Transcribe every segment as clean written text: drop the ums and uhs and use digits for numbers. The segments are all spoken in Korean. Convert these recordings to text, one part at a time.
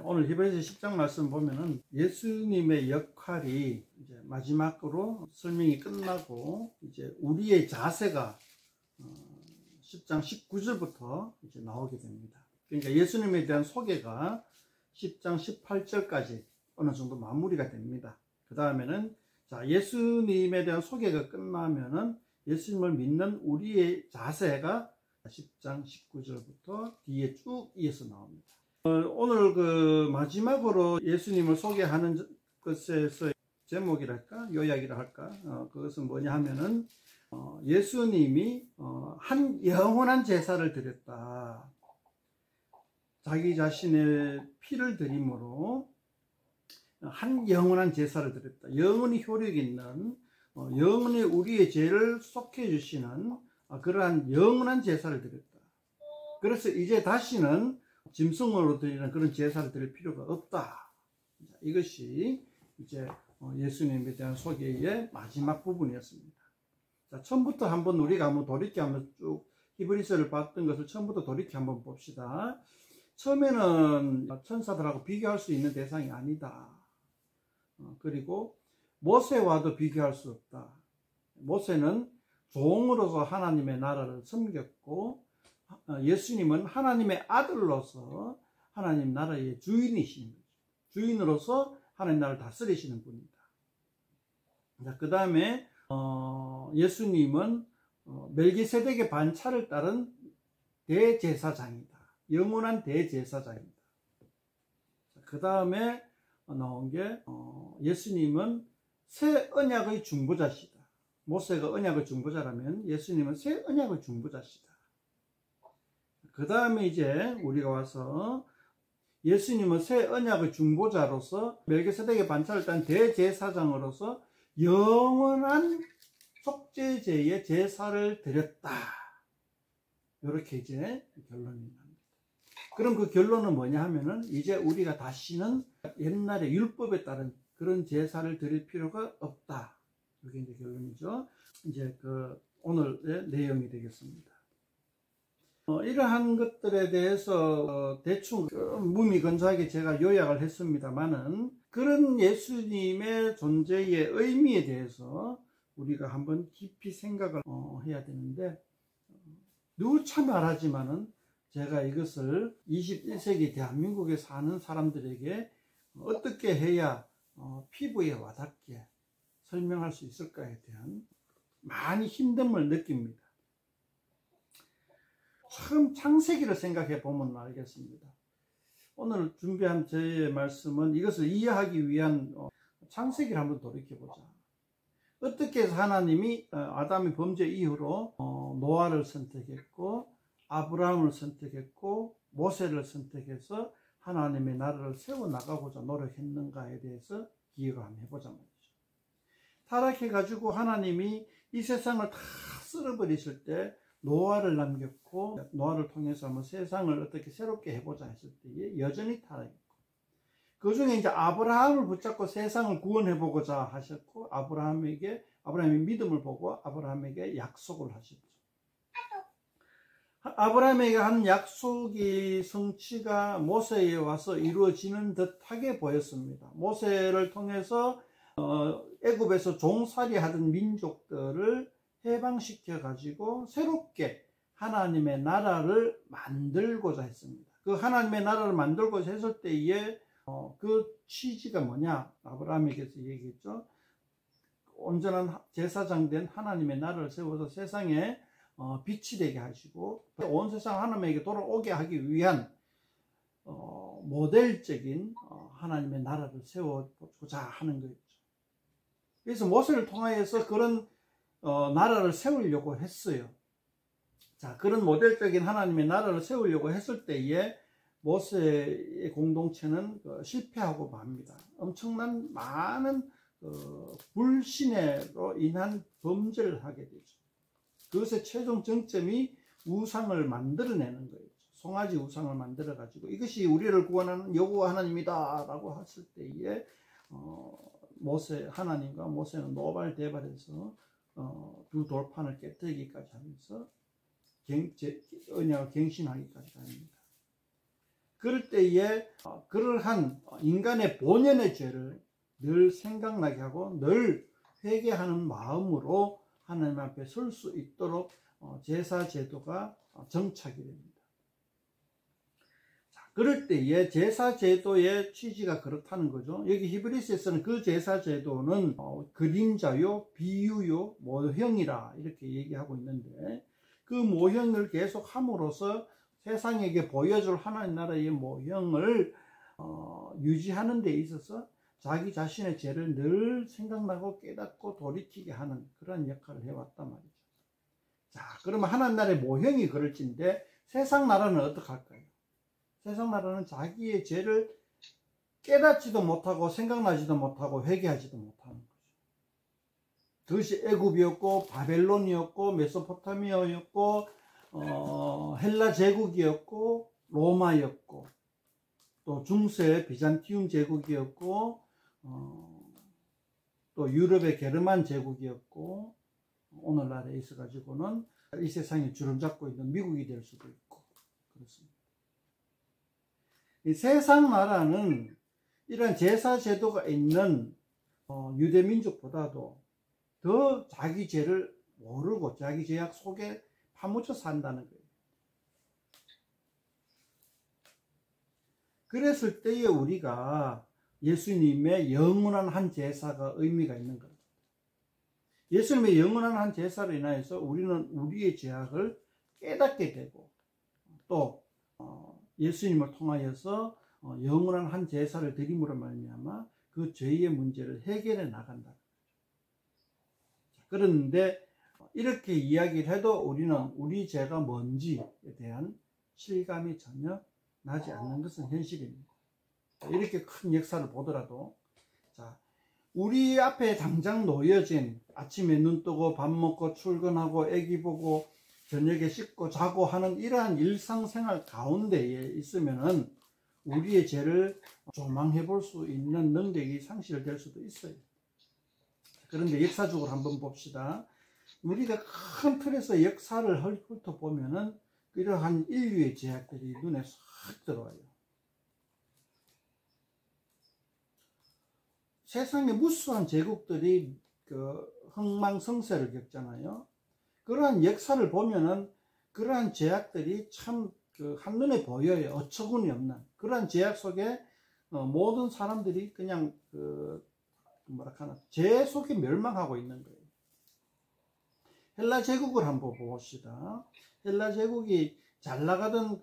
오늘 히브리서 10장 말씀 보면은 예수님의 역할이 이제 마지막으로 설명이 끝나고 이제 우리의 자세가 10장 19절부터 이제 나오게 됩니다. 그러니까 예수님에 대한 소개가 10장 18절까지 어느 정도 마무리가 됩니다. 그 다음에는 예수님에 대한 소개가 끝나면은 예수님을 믿는 우리의 자세가 10장 19절부터 뒤에 쭉 이어서 나옵니다. 오늘 마지막으로 예수님을 소개하는 것에서 제목이랄까 요약이라 할까 그것은 뭐냐 하면은 예수님이 한 영원한 제사를 드렸다. 자기 자신의 피를 드림으로 한 영원한 제사를 드렸다. 영원히 효력 있는 영원히 우리의 죄를 속해 주시는 그러한 영원한 제사를 드렸다. 그래서 이제 다시는 짐승으로 드리는 그런 제사를 드릴 필요가 없다. 이것이 이제 예수님에 대한 소개의 마지막 부분이었습니다. 자, 처음부터 한번 우리가 한번 돌이켜 한번 쭉 히브리서를 봤던 것을 처음부터 돌이켜 한번 봅시다. 처음에는 천사들하고 비교할 수 있는 대상이 아니다. 그리고 모세와도 비교할 수 없다. 모세는 종으로서 하나님의 나라를 섬겼고 예수님은 하나님의 아들로서 하나님 나라의 주인이신 거죠. 주인으로서 하나님 나라를 다스리시는 분이다. 그 다음에 예수님은 멜기세덱의 반차를 따른 대제사장이다. 영원한 대제사장이다. 그 다음에 나온 게 예수님은 새 언약의 중보자시다. 모세가 언약의 중보자라면 예수님은 새 언약의 중보자시다. 그 다음에 이제 우리가 와서 예수님은 새 언약의 중보자로서 멜기세덱의 반차를 딴 대제사장으로서 영원한 속죄제의 제사를 드렸다. 이렇게 이제 결론이 납니다. 그럼 그 결론은 뭐냐 하면은 이제 우리가 다시는 옛날의 율법에 따른 그런 제사를 드릴 필요가 없다. 이게 이제 결론이죠. 이제 오늘의 내용이 되겠습니다. 이러한 것들에 대해서 대충 무미건조하게 제가 요약을 했습니다만은 그런 예수님의 존재의 의미에 대해서 우리가 한번 깊이 생각을 해야 되는데 누차 말하지만은 제가 이것을 21세기 대한민국에 사는 사람들에게 어떻게 해야 피부에 와닿게 설명할 수 있을까에 대한 많이 힘듦을 느낍니다. 처음 창세기를 생각해 보면 알겠습니다. 오늘 준비한 저의 말씀은 이것을 이해하기 위한 창세기를 한번 돌이켜보자. 어떻게 해서 하나님이 아담의 범죄 이후로 노아를 선택했고 아브라함을 선택했고 모세를 선택해서 하나님의 나라를 세워나가고자 노력했는가에 대해서 기억을 한번 해보자 말이죠. 타락해가지고 하나님이 이 세상을 다 쓸어버리실 때 노아를 남겼고 노아를 통해서 한번 세상을 어떻게 새롭게 해보자 했을 때에 여전히 타락했고 그 중에 이제 아브라함을 붙잡고 세상을 구원해보고자 하셨고 아브라함이 믿음을 보고 아브라함에게 약속을 하셨죠. 아브라함에게 한 약속이 성취가 모세에 와서 이루어지는 듯하게 보였습니다. 모세를 통해서 애굽에서 종살이 하던 민족들을 해방시켜 가지고 새롭게 하나님의 나라를 만들고자 했습니다. 그 하나님의 나라를 만들고자 했을 때에 그 취지가 뭐냐? 아브라함에게서 얘기했죠. 온전한 제사장 된 하나님의 나라를 세워서 세상에 빛이 되게 하시고 온 세상 하나님에게 돌아오게 하기 위한 모델적인 하나님의 나라를 세워보자 하는 거였죠. 그래서 모세를 통하여서 그런 나라를 세우려고 했어요. 자, 그런 모델적인 하나님의 나라를 세우려고 했을 때에 모세의 공동체는 실패하고 맙니다. 엄청난 많은 불신으로 인한 범죄를 하게 되죠. 그것의 최종 정점이 우상을 만들어내는 거예요. 송아지 우상을 만들어 가지고 이것이 우리를 구원하는 여호와 하나님이다 라고 했을 때에 하나님과 모세는 노발대발해서 두 돌판을 깨뜨리기까지 하면서 언약을 갱신하기까지 합니다. 그럴 때에 그러한 인간의 본연의 죄를 늘 생각나게 하고 늘 회개하는 마음으로 하나님 앞에 설 수 있도록 제사 제도가 정착이 됩니다. 자, 그럴 때에 제사 제도의 취지가 그렇다는 거죠. 여기 히브리서에서는 그 제사 제도는 그림자요, 비유요, 모형이라 이렇게 얘기하고 있는데, 그 모형을 계속 함으로써 세상에게 보여줄 하나님 나라의 모형을 유지하는 데 있어서 자기 자신의 죄를 늘 생각나고 깨닫고 돌이키게 하는 그런 역할을 해왔단 말이죠. 자, 그러면 하나님 나라의 모형이 그럴진데 세상 나라는 어떻게 할까요? 세상 나라는 자기의 죄를 깨닫지도 못하고 생각나지도 못하고 회개하지도 못하는 거죠. 그것이 애굽이었고 바벨론이었고 메소포타미아였고 헬라 제국이었고 로마였고 또 중세 비잔티움 제국이었고 또 유럽의 게르만 제국이었고 오늘날에 있어 가지고는 이 세상에 주름 잡고 있는 미국이 될 수도 있고 그렇습니다. 이 세상 나라는 이런 제사 제도가 있는 유대 민족보다도 더 자기 죄를 모르고 자기 죄악 속에 파묻혀 산다는 거예요. 그랬을 때에 우리가 예수님의 영원한 한 제사가 의미가 있는 겁니다. 예수님의 영원한 한 제사로 인하여서 우리는 우리의 죄악을 깨닫게 되고 또 예수님을 통하여서 영원한 한 제사를 드림으로 말미암아 그 죄의 문제를 해결해 나간다. 그런데 이렇게 이야기를 해도 우리는 우리 죄가 뭔지에 대한 실감이 전혀 나지 않는 것은 현실입니다. 이렇게 큰 역사를 보더라도 자, 우리 앞에 당장 놓여진 아침에 눈 뜨고 밥 먹고 출근하고 애기 보고 저녁에 씻고 자고 하는 이러한 일상생활 가운데에 있으면은 우리의 죄를 조망해 볼 수 있는 능력이 상실될 수도 있어요. 그런데 역사적으로 한번 봅시다. 우리가 큰 틀에서 역사를 훑어보면은 이러한 인류의 죄악들이 눈에 싹 들어와요. 세상에 무수한 제국들이 흥망성쇠를 겪잖아요. 그러한 역사를 보면은 그러한 죄악들이 참 한눈에 보여요. 어처구니 없는 그러한 죄악 속에 모든 사람들이 그냥 죄 속에 멸망하고 있는 거예요. 헬라 제국을 한번 봅시다. 헬라 제국이 잘 나가던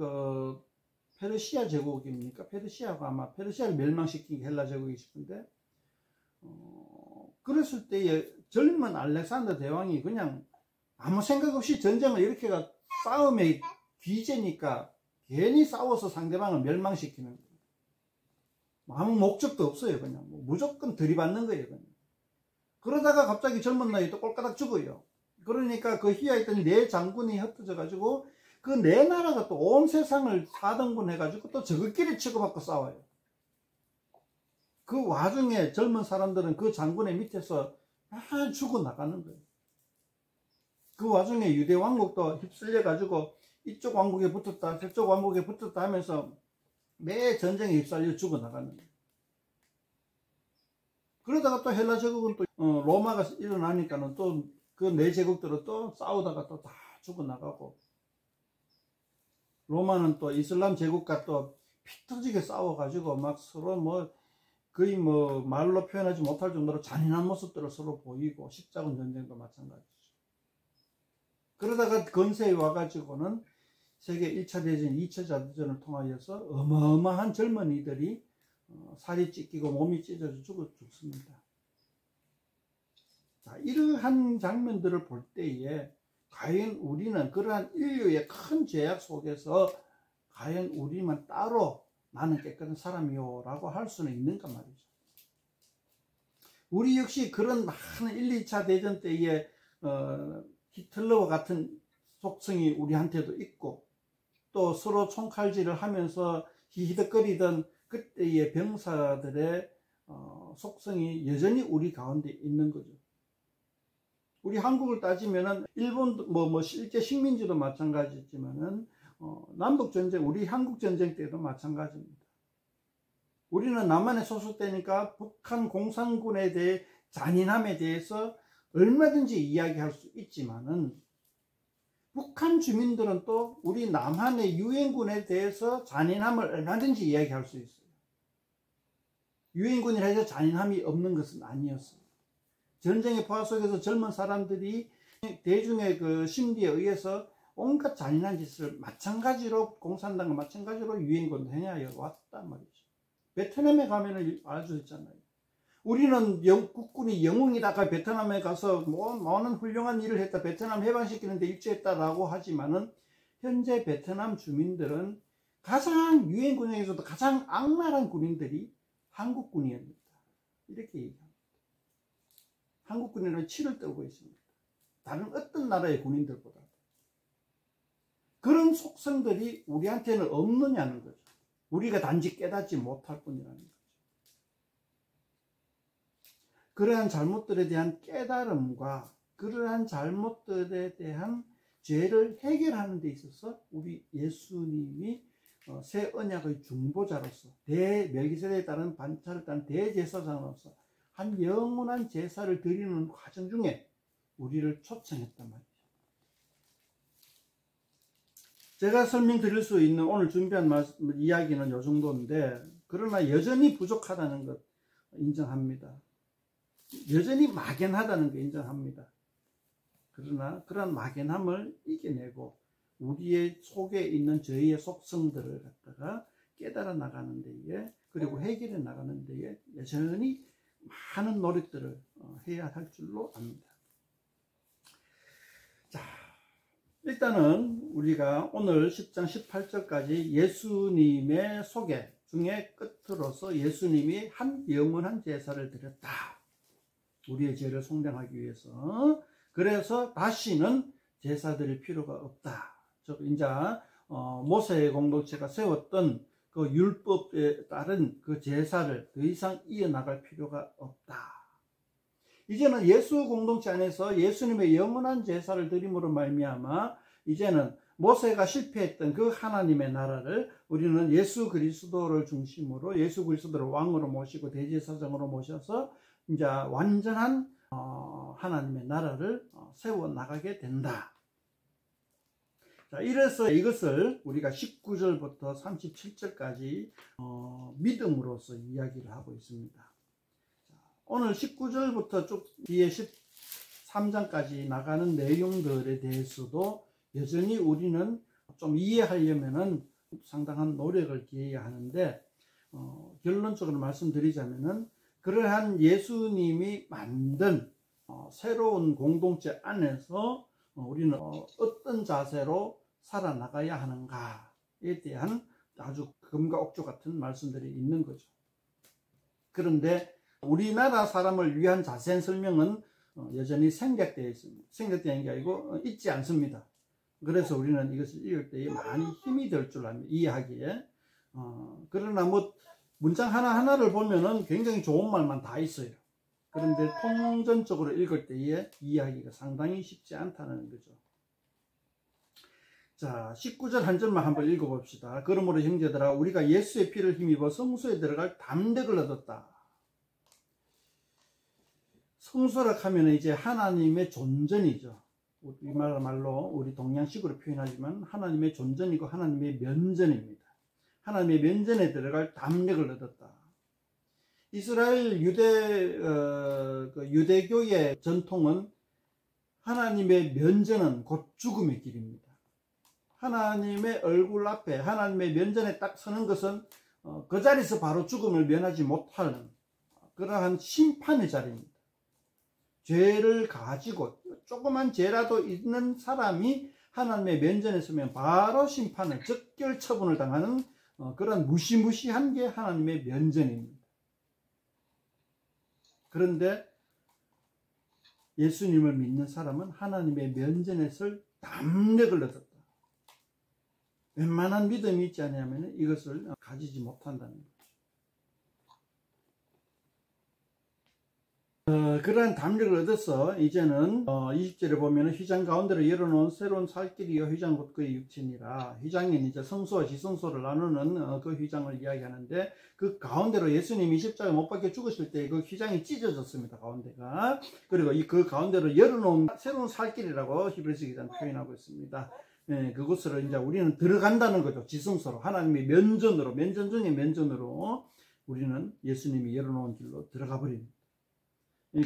페르시아 제국입니까? 페르시아가 아마 페르시아를 멸망시킨 게 헬라 제국이 싶은데 그랬을 때에 젊은 알렉산더 대왕이 그냥 아무 생각 없이 전쟁을 일으켜가 싸움의 귀재니까 괜히 싸워서 상대방을 멸망시키는 거예요. 아무 목적도 없어요. 그냥 무조건 들이받는 거예요. 그냥. 그러다가 갑자기 젊은 나이에 또 꼴까닥 죽어요. 그러니까 그 희야했던 네 장군이 흩어져 가지고 그 네 나라가 또 온 세상을 4등분 해가지고 또 저것끼리 치고받고 싸워요. 그 와중에 젊은 사람들은 그 장군의 밑에서 다 죽어나가는 거예요. 그 와중에 유대 왕국도 휩쓸려 가지고 이쪽 왕국에 붙었다 저쪽 왕국에 붙었다 하면서 매 전쟁에 휩쓸려 죽어나가는 거예요. 그러다가 또 헬라 제국은 또 로마가 일어나니까는 또 그 네 제국들은 또 싸우다가 또 다 죽어나가고 로마는 또 이슬람 제국과 또 피 터지게 싸워가지고 막 서로 거의 말로 표현하지 못할 정도로 잔인한 모습들을 서로 보이고 십자군 전쟁도 마찬가지죠. 그러다가 근세에 와가지고는 세계 1차 대전, 2차 대전을 통하여서 어마어마한 젊은이들이 살이 찢기고 몸이 찢어져 죽습니다. 자, 이러한 장면들을 볼 때에 과연 우리는 그러한 인류의 큰 죄악 속에서 과연 우리만 따로 나는 깨끗한 사람이요 라고 할 수는 있는가 말이죠. 우리 역시 그런 많은 1, 2차 대전 때에 히틀러와 같은 속성이 우리한테도 있고 또 서로 총칼질을 하면서 히히덕거리던 그때의 병사들의 속성이 여전히 우리 가운데 있는 거죠. 우리 한국을 따지면은 일본 실제 식민지도 마찬가지지만은 남북전쟁, 우리 한국전쟁 때도 마찬가지입니다. 우리는 남한에 소속되니까 북한 공산군에 대해 잔인함에 대해서 얼마든지 이야기할 수 있지만은 북한 주민들은 또 우리 남한의 유엔군에 대해서 잔인함을 얼마든지 이야기할 수 있어요. 유엔군이라 해서 잔인함이 없는 것은 아니었어요. 전쟁의 포화 속에서 젊은 사람들이 대중의 그 심리에 의해서 온갖 잔인한 짓을 마찬가지로 공산당과 마찬가지로 유엔군도 행하여 왔단 말이죠. 베트남에 가면은 알 수 있잖아요. 우리는 국군이 영웅이다가 베트남에 가서 많은 훌륭한 일을 했다, 베트남 해방시키는데 일조했다라고 하지만은 현재 베트남 주민들은 가장 유엔군에서도 가장 악랄한 군인들이 한국군이었습니다. 이렇게 얘기합니다. 한국군이라는 치를 떨고 있습니다. 다른 어떤 나라의 군인들보다. 그런 속성들이 우리한테는 없느냐는 거죠. 우리가 단지 깨닫지 못할 뿐이라는 거죠. 그러한 잘못들에 대한 깨달음과 그러한 잘못들에 대한 죄를 해결하는 데 있어서 우리 예수님이 새 언약의 중보자로서 멜기세덱에 따른 반차를 딴 대제사장으로서 한 영원한 제사를 드리는 과정 중에 우리를 초청했단 말이죠. 제가 설명드릴 수 있는 오늘 준비한 이야기는 이 정도인데, 그러나 여전히 부족하다는 것 인정합니다. 여전히 막연하다는 거 인정합니다. 그러나 그런 막연함을 이겨내고 우리의 속에 있는 저희의 속성들을 갖다가 깨달아 나가는 데에, 그리고 해결해 나가는 데에 여전히 많은 노력들을 해야 할 줄로 압니다. 자, 일단은 우리가 오늘 10장 18절까지 예수님의 소개 중에 끝으로서 예수님이 한 영원한 제사를 드렸다. 우리의 죄를 속량하기 위해서. 그래서 다시는 제사 드릴 필요가 없다. 이제 모세의 공동체가 세웠던 그 율법에 따른 그 제사를 더 이상 이어나갈 필요가 없다. 이제는 예수 공동체 안에서 예수님의 영원한 제사를 드림으로 말미암아 이제는 모세가 실패했던 그 하나님의 나라를 우리는 예수 그리스도를 중심으로 예수 그리스도를 왕으로 모시고 대제사장으로 모셔서 이제 완전한 하나님의 나라를 세워 나가게 된다. 자, 이래서 이것을 우리가 19절부터 37절까지 믿음으로서 이야기를 하고 있습니다. 자, 오늘 19절부터 쭉 뒤에 13장까지 나가는 내용들에 대해서도 여전히 우리는 좀 이해하려면은 상당한 노력을 기해야 하는데, 결론적으로 말씀드리자면은 그러한 예수님이 만든 새로운 공동체 안에서 우리는 어떤 자세로 살아나가야 하는가에 대한 아주 금과 옥조 같은 말씀들이 있는 거죠. 그런데 우리나라 사람을 위한 자세한 설명은 여전히 생략되어 있습니다. 생략되는 게 아니고 있지 않습니다. 그래서 우리는 이것을 읽을 때에 많이 힘이 될 줄 압니다. 이해하기에. 그러나 문장 하나하나를 보면은 굉장히 좋은 말만 다 있어요. 그런데 통전적으로 읽을 때에 이해하기가 상당히 쉽지 않다는 거죠. 자, 19절 한 절만 한번 읽어봅시다. 그러므로 형제들아, 우리가 예수의 피를 힘입어 성소에 들어갈 담력을 얻었다. 성소라 하면 이제 하나님의 존전이죠. 우리말로 우리 동양식으로 표현하지만 하나님의 존전이고 하나님의 면전입니다. 하나님의 면전에 들어갈 담력을 얻었다. 이스라엘 유대교의 전통은 하나님의 면전은 곧 죽음의 길입니다. 하나님의 얼굴 앞에 하나님의 면전에 딱 서는 것은 그 자리에서 바로 죽음을 면하지 못하는 그러한 심판의 자리입니다. 죄를 가지고 조그만 죄라도 있는 사람이 하나님의 면전에 서면 바로 심판을, 즉결 처분을 당하는 그런 무시무시한 게 하나님의 면전입니다. 그런데 예수님을 믿는 사람은 하나님의 면전에 설 담력을 얻었다. 웬만한 믿음이 있지 않으면 이것을 가지지 못한다는 거죠. 그러한 담력을 얻어서 이제는 20절에 보면 휘장 가운데로 열어놓은 새로운 살길이요 휘장 곧 그의 육체니라. 휘장인 이제 성소와 지성소를 나누는 그 휘장을 이야기하는데, 그 가운데로 예수님이 십자가에 못 박혀 죽으실 때 그 휘장이 찢어졌습니다, 가운데가. 그리고 그 가운데로 열어놓은 새로운 살길이라고 히브리서 기자는 표현하고 있습니다. 그곳으로 이제 우리는 들어간다는 거죠. 지성소로, 하나님의 면전으로, 면전 중에 면전으로 우리는 예수님이 열어놓은 길로 들어가 버립니다.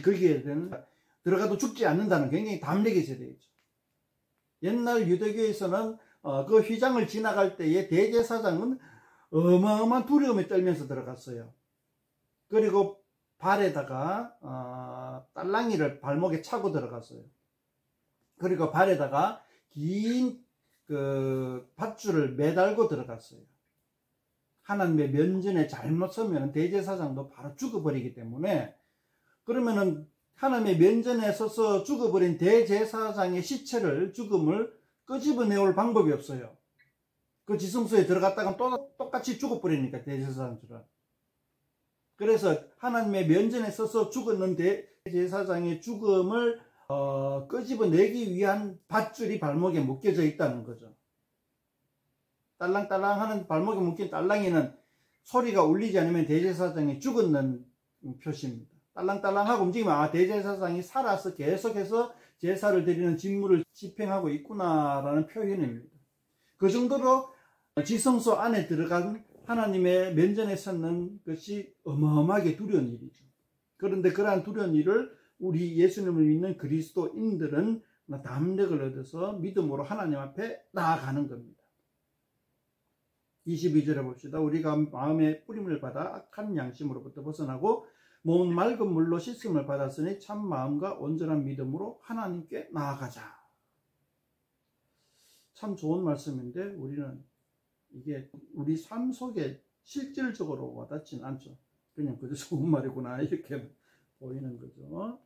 거기에 들어가도 죽지 않는다는 굉장히 담력이 있어야 되겠죠. 옛날 유대교에서는 그 휘장을 지나갈 때에 대제사장은 어마어마한 두려움에 떨면서 들어갔어요. 그리고 발에다가 딸랑이를 발목에 차고 들어갔어요. 그리고 발에다가 긴 그 밧줄을 매달고 들어갔어요. 하나님의 면전에 잘못 서면 대제사장도 바로 죽어버리기 때문에, 그러면은 하나님의 면전에 서서 죽어버린 대제사장의 시체를, 죽음을 끄집어내올 방법이 없어요. 그 지성소에 들어갔다가 또 똑같이 죽어버리니까, 대제사장처럼. 그래서 하나님의 면전에 서서 죽었는 대제사장의 죽음을 끄집어내기 위한 밧줄이 발목에 묶여져 있다는 거죠. 딸랑딸랑 하는 발목에 묶인 딸랑이는 소리가 울리지 않으면 대제사장이 죽었는 표시입니다. 딸랑딸랑하고 움직이면 대제사장이 살아서 계속해서 제사를 드리는 직무를 집행하고 있구나라는 표현입니다. 그 정도로 지성소 안에 들어간 하나님의 면전에 섰는 것이 어마어마하게 두려운 일이죠. 그런데 그러한 두려운 일을 우리 예수님을 믿는 그리스도인들은 담력을 얻어서 믿음으로 하나님 앞에 나아가는 겁니다. 22절에 봅시다. 우리가 마음의 뿌림을 받아 악한 양심으로부터 벗어나고 몸은 맑은 물로 씻음을 받았으니 참 마음과 온전한 믿음으로 하나님께 나아가자. 참 좋은 말씀인데 우리는 이게 우리 삶 속에 실질적으로 와닿지는 않죠. 그냥 그저 좋은 말이구나 이렇게 보이는 거죠.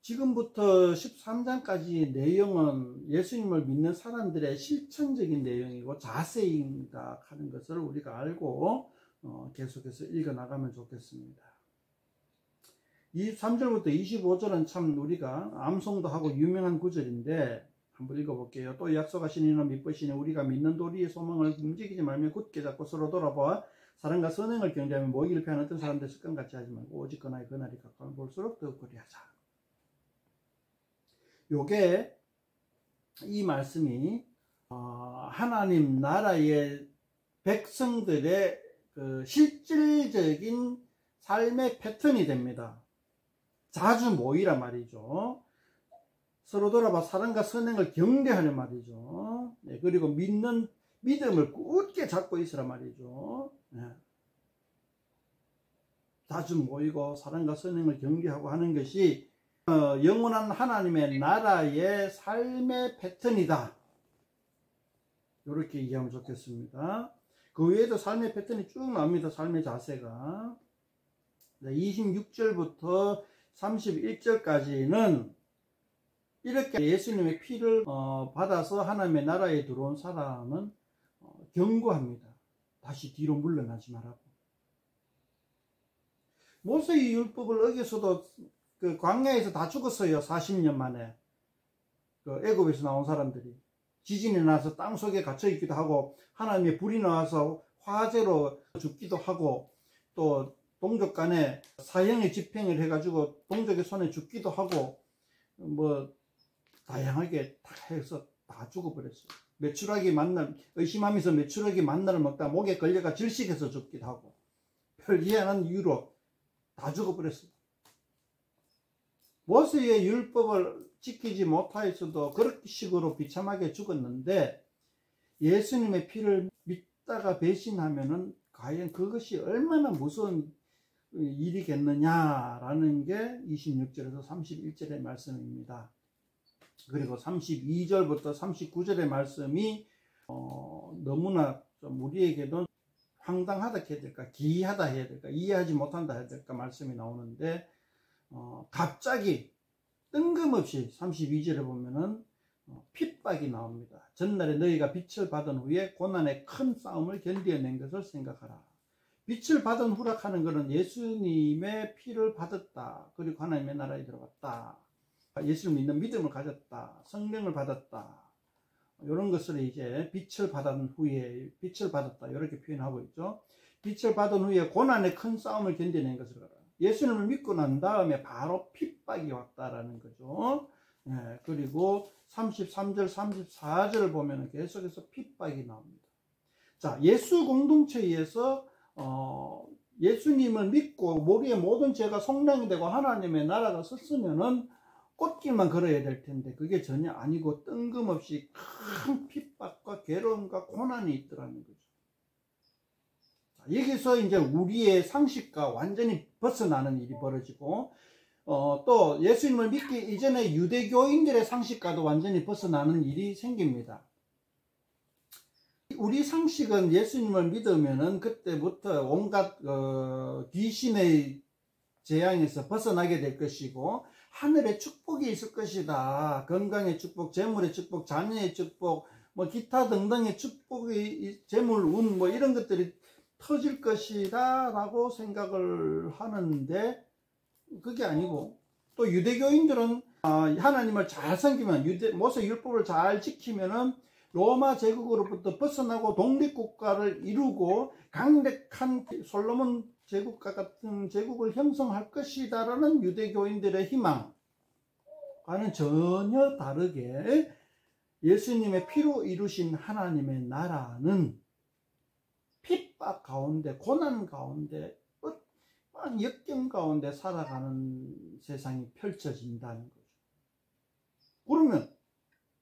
지금부터 13장까지 내용은 예수님을 믿는 사람들의 실천적인 내용이고 자세인가 하는 것을 우리가 알고 계속해서 읽어나가면 좋겠습니다. 23절부터 25절은 참 우리가 암송도 하고 유명한 구절인데 한번 읽어볼게요. 또 약속하신 이는 믿으시니 우리가 믿는 도리의 소망을 움직이지 말며 굳게 잡고 서로 돌아보아 사랑과 선행을 경계하며 모이기를 피하는 어떤 사람들 습관같이 하지 말고 오직 그날이 가까운 볼수록 더욱 그리하자. 요게 이 말씀이 하나님 나라의 백성들의 그 실질적인 삶의 패턴이 됩니다. 자주 모이라 말이죠. 서로 돌아봐 사랑과 선행을 경계하는 말이죠. 네, 그리고 믿음을 굳게 잡고 있으라 말이죠. 네. 자주 모이고 사랑과 선행을 경계하고 하는 것이 영원한 하나님의 나라의 삶의 패턴이다. 이렇게 이해하면 좋겠습니다. 그 외에도 삶의 패턴이 쭉 나옵니다. 삶의 자세가. 26절부터 31절까지는 이렇게 예수님의 피를 받아서 하나님의 나라에 들어온 사람은 경고합니다. 다시 뒤로 물러나지 말라고. 모세의 율법을 어겨서도 그 광야에서 다 죽었어요. 40년 만에. 그 애굽에서 나온 사람들이. 지진이 나서 땅속에 갇혀 있기도 하고, 하나님의 불이 나와서 화재로 죽기도 하고, 또 동족 간에 사형의 집행을 해가지고 동족의 손에 죽기도 하고, 뭐 다양하게 다 해서 다 죽어버렸어요. 메추라기 만날 의심하면서 메추라기 만날을 먹다 목에 걸려가 질식해서 죽기도 하고, 별 희한한 이유로 다 죽어버렸어요. 모세의 율법을 지키지 못하였어도 그런 식으로 비참하게 죽었는데, 예수님의 피를 믿다가 배신하면은 과연 그것이 얼마나 무서운 일이겠느냐라는 게 26절에서 31절의 말씀입니다. 그리고 32절부터 39절의 말씀이 너무나 좀 우리에게도 황당하다 해야 될까, 기이하다 해야 될까, 이해하지 못한다 해야 될까 말씀이 나오는데, 갑자기 뜬금없이 32절에 보면은 핍박이 나옵니다. 전날에 너희가 빛을 받은 후에 고난의 큰 싸움을 견뎌낸 것을 생각하라. 빛을 받은 후라카는 것은 예수님의 피를 받았다. 그리고 하나님의 나라에 들어갔다. 예수를 믿는 믿음을 가졌다. 성령을 받았다. 이런 것을 이제 빛을 받은 후에 빛을 받았다. 이렇게 표현하고 있죠. 빛을 받은 후에 고난의 큰 싸움을 견뎌낸 것을 알아. 예수님을 믿고 난 다음에 바로 핍박이 왔다라는 거죠. 예, 그리고 33절, 34절을 보면 계속해서 핍박이 나옵니다. 자, 예수 공동체에서 예수님을 믿고 우리의 모든 죄가 속량이 되고 하나님의 나라가 섰으면은 꽃길만 걸어야 될 텐데 그게 전혀 아니고 뜬금없이 큰 핍박과 괴로움과 고난이 있더라는 거죠. 자, 여기서 이제 우리의 상식과 완전히 벗어나는 일이 벌어지고 또 예수님을 믿기 이전에 유대교인들의 상식과도 완전히 벗어나는 일이 생깁니다. 우리 상식은 예수님을 믿으면은 그때부터 온갖 귀신의 재앙에서 벗어나게 될 것이고 하늘의 축복이 있을 것이다. 건강의 축복, 재물의 축복, 자녀의 축복, 뭐 기타 등등의 축복이 재물, 운 뭐 이런 것들이 터질 것이다 라고 생각을 하는데 그게 아니고 또 유대교인들은 하나님을 잘 섬기면 모세 율법을 잘 지키면은 로마 제국으로부터 벗어나고 독립국가를 이루고 강력한 솔로몬 제국과 같은 제국을 형성할 것이다 라는 유대교인들의 희망과는 전혀 다르게 예수님의 피로 이루신 하나님의 나라는 핍박 가운데 고난 가운데 역경 가운데 살아가는 세상이 펼쳐진다는 거죠. 그러면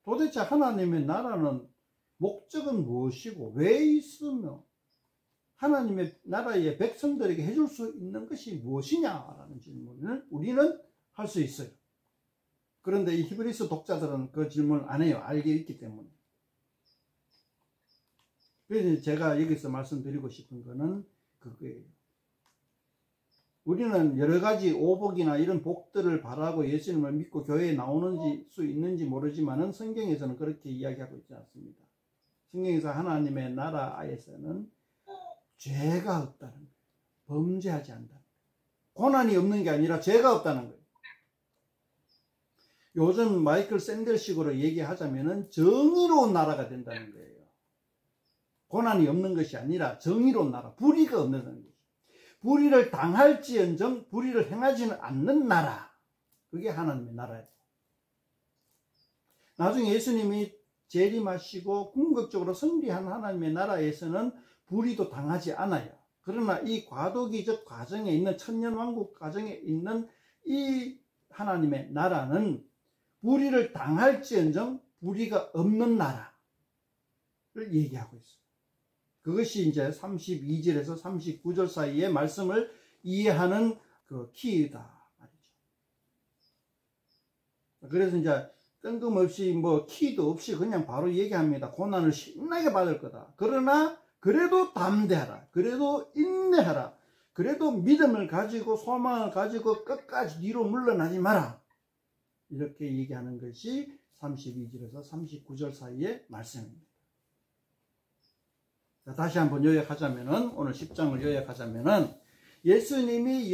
도대체 하나님의 나라는 목적은 무엇이고 왜 있으며 하나님의 나라의 백성들에게 해줄 수 있는 것이 무엇이냐라는 질문을 우리는 할 수 있어요. 그런데 이 히브리서 독자들은 그 질문을 안 해요. 알게 있기 때문에. 그래서 제가 여기서 말씀드리고 싶은 거는 그거예요. 우리는 여러 가지 오복이나 이런 복들을 바라고 예수님을 믿고 교회에 나오는 수 있는지 모르지만은 성경에서는 그렇게 이야기하고 있지 않습니다. 성경에서 하나님의 나라에서는 죄가 없다는 거예요. 범죄하지 않는다는 거예요. 고난이 없는 게 아니라 죄가 없다는 거예요. 요즘 마이클 샌델식으로 얘기하자면은 정의로운 나라가 된다는 거예요. 고난이 없는 것이 아니라 정의로운 나라, 불의가 없는 거예요. 불의를 당할지언정 불의를 행하지는 않는 나라. 그게 하나님의 나라예요. 나중에 예수님이 재림하시고 궁극적으로 승리한 하나님의 나라에서는 불의도 당하지 않아요. 그러나 이 과도기적 과정에 있는 천년왕국 과정에 있는 이 하나님의 나라는 불의를 당할지언정 불의가 없는 나라를 얘기하고 있어요. 그것이 이제 32절에서 39절 사이의 말씀을 이해하는 그 키다 말이죠. 그래서 이제 뜬금없이 뭐 키도 없이 그냥 바로 얘기합니다. 고난을 신나게 받을 거다. 그러나 그래도 담대하라. 그래도 인내하라. 그래도 믿음을 가지고 소망을 가지고 끝까지 뒤로 물러나지 마라. 이렇게 얘기하는 것이 32절에서 39절 사이의 말씀입니다. 자, 다시 한번 요약하자면은, 오늘 10장을 요약하자면은, 예수님이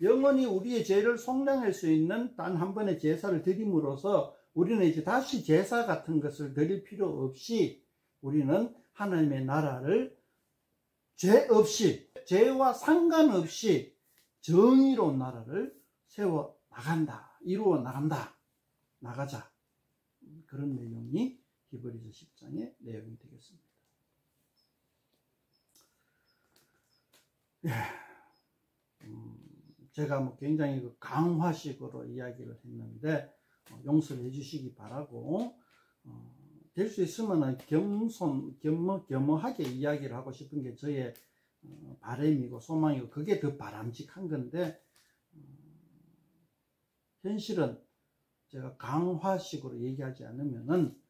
영원히 우리의 죄를 속량할 수 있는 단 한 번의 제사를 드림으로써 우리는 이제 다시 제사 같은 것을 드릴 필요 없이 우리는 하나님의 나라를 죄 없이, 죄와 상관없이 정의로운 나라를 세워 나간다, 이루어 나간다, 나가자. 그런 내용이 히브리서 10장의 내용이 되겠습니다. 제가 뭐 굉장히 강화식으로 이야기를 했는데 용서를 해주시기 바라고 될 수 있으면 겸허하게 이야기를 하고 싶은 게 저의 바람이고 소망이고 그게 더 바람직한 건데 현실은 제가 강화식으로 얘기하지 않으면은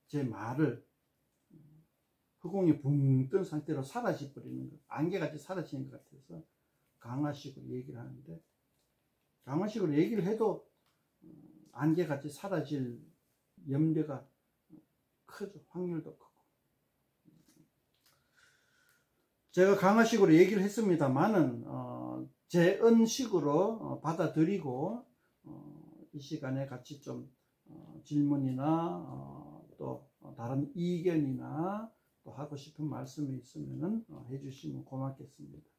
제 말을 허공에 붕 뜬 상태로 사라져버리는 것, 안개같이 사라지는 것 같아서 강화식으로 얘기를 하는데 강화식으로 얘기를 해도 안개같이 사라질 염려가 크죠. 확률도 크고 제가 강화식으로 얘기를 했습니다만은 제 은식으로 받아들이고 이 시간에 같이 좀 질문이나 또 다른 이견이나 또 하고 싶은 말씀이 있으면은 해주시면 고맙겠습니다.